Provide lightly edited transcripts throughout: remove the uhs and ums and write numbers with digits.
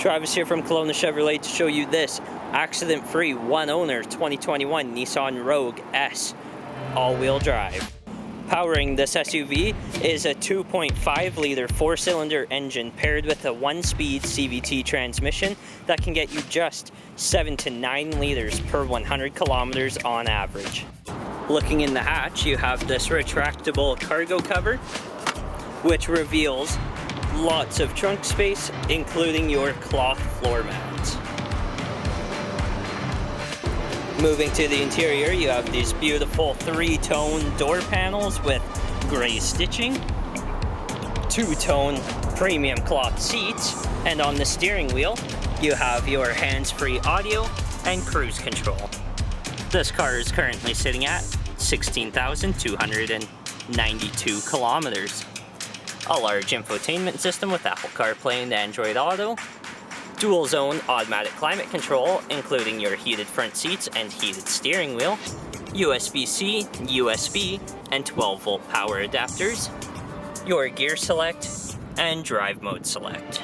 Travis here from Kelowna Chevrolet to show you this accident-free, one-owner 2021 Nissan Rogue S all-wheel drive. Powering this SUV is a 2.5-liter four-cylinder engine paired with a one-speed CVT transmission that can get you just 7 to 9 liters per 100 kilometers on average. Looking in the hatch, you have this retractable cargo cover, which reveals lots of trunk space, including your cloth floor mats. Moving to the interior, you have these beautiful three-tone door panels with gray stitching, two-tone premium cloth seats, and on the steering wheel, you have your hands-free audio and cruise control. This car is currently sitting at 16,292 kilometers. A large infotainment system with Apple Carplay and Android Auto, dual zone automatic climate control including your heated front seats and heated steering wheel, USB-C, USB, and 12-volt power adapters, your gear select, and drive mode select.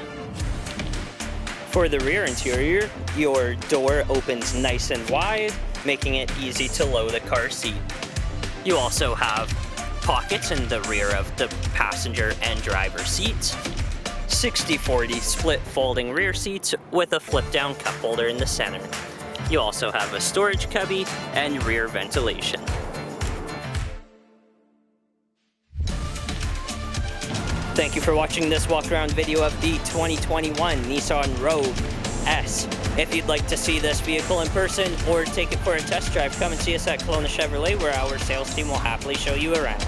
For the rear interior, your door opens nice and wide, making it easy to load a car seat. You also have pockets in the rear of the passenger and driver seats, 60/40 split folding rear seats with a flip-down cup holder in the center. You also have a storage cubby and rear ventilation. Thank you for watching this walk-around video of the 2021 Nissan Rogue S. If you'd like to see this vehicle in person or take it for a test drive, come and see us at Kelowna Chevrolet, where our sales team will happily show you around.